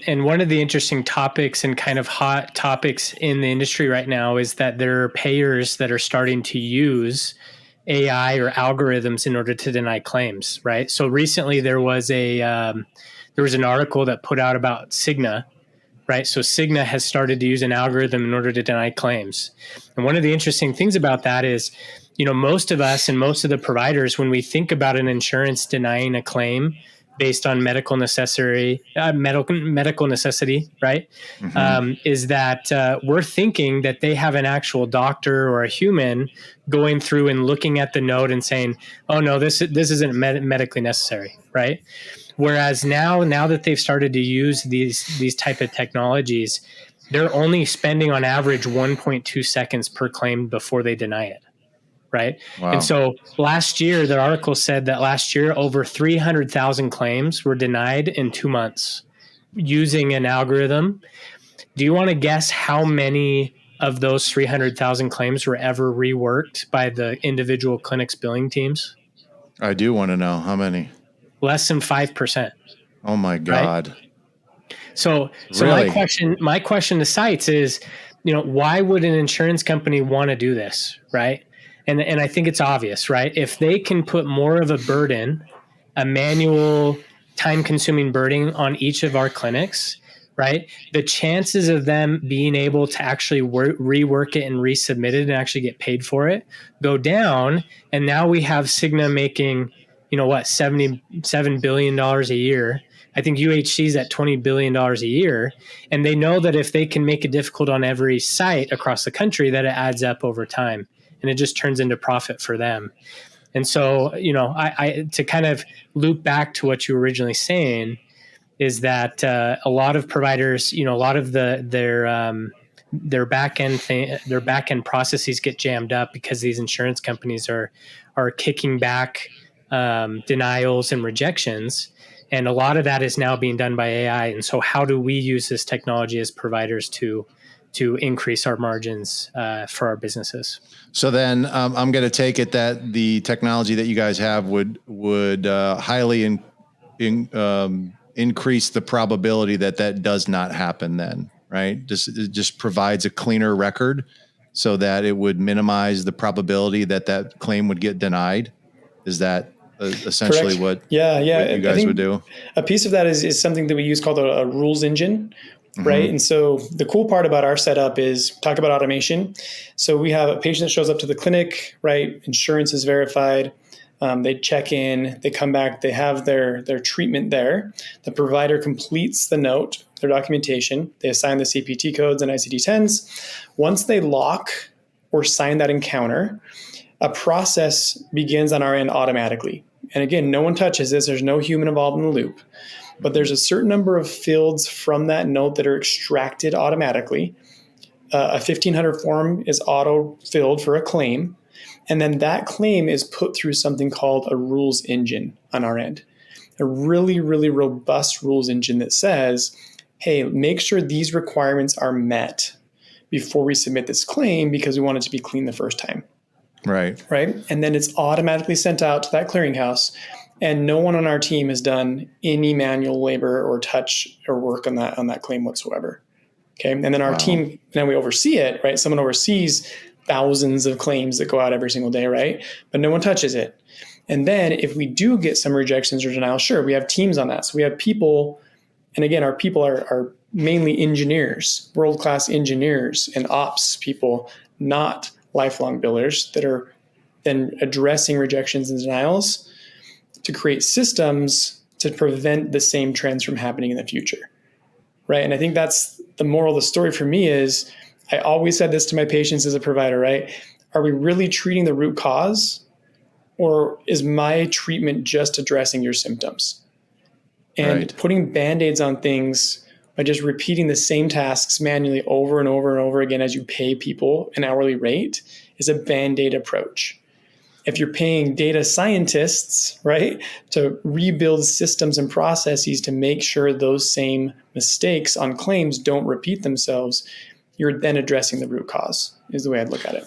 And one of the interesting topics and kind of hot topics in the industry right now is that there are payers that are starting to use AI or algorithms in order to deny claims, right? So recently there was an article that put out about Cigna, right? So Cigna has started to use an algorithm in order to deny claims. And one of the interesting things about that is, most of us and most of the providers, when we think about an insurance denying a claim based on medical necessity, right? Mm-hmm. Is that we're thinking that they have an actual doctor or a human going through and looking at the note and saying, "Oh no, this isn't medically necessary," right? Whereas now that they've started to use these type of technologies, they're only spending on average 1.2 seconds per claim before they deny it. Right. Wow. And so last year, the article said that last year, over 300,000 claims were denied in 2 months using an algorithm. Do you want to guess how many of those 300,000 claims were ever reworked by the individual clinics' billing teams? I do want to know how many. Less than 5%. Oh my God. Right? So Really? my question to sites is, why would an insurance company want to do this? Right. And I think it's obvious, right? If they can put more of a burden, a manual, time-consuming burden on each of our clinics, right? The chances of them being able to actually rework it and resubmit it and actually get paid for it go down. And now we have Cigna making, $77 billion a year. I think UHC is at $20 billion a year. And they know that if they can make it difficult on every site across the country, that it adds up over time. And it just turns into profit for them. And so, I to kind of loop back to what you were originally saying is that a lot of providers, a lot of their back end processes get jammed up because these insurance companies are kicking back denials and rejections. And a lot of that is now being done by AI. And so how do we use this technology as providers to increase our margins for our businesses? So then I'm going to take it that the technology that you guys have would highly increase the probability that does not happen then, right? It just provides a cleaner record so that it would minimize the probability that claim would get denied. Is that essentially Correct. what you guys would do? A piece of that is something that we use called a rules engine. Mm-hmm. Right. And so the cool part about our setup is talk about automation. So we have a patient that shows up to the clinic, right? Insurance is verified. They check in, they come back, they have their treatment there. The provider completes the note, their documentation. They assign the CPT codes and ICD-10s. Once they lock or sign that encounter, a process begins on our end automatically. And again, no one touches this. There's no human involved in the loop. But there's a certain number of fields from that note that are extracted automatically. A 1500 form is auto-filled for a claim. And then that claim is put through something called a rules engine on our end. A really, really robust rules engine that says, hey, make sure these requirements are met before we submit this claim because we want it to be clean the first time. Right. Right. And then it's automatically sent out to that clearinghouse. And no one on our team has done any manual labor or touch or work on that claim whatsoever. Okay. And then our team, then we oversee it, right? Someone oversees thousands of claims that go out every single day, right? But no one touches it. And then if we do get some rejections or denials, sure, we have teams on that. So we have people, and again, our people are mainly engineers, world-class engineers and ops people, not lifelong billers that are then addressing rejections and denials to create systems to prevent the same trends from happening in the future, right? And I think that's the moral of the story for me is I always said this to my patients as a provider, right? Are we really treating the root cause or is my treatment just addressing your symptoms? And putting Band-Aids on things by just repeating the same tasks manually over and over and over again as you pay people an hourly rate is a Band-Aid approach. If you're paying data scientists, right, to rebuild systems and processes to make sure those same mistakes on claims don't repeat themselves, you're then addressing the root cause, is the way I'd look at it.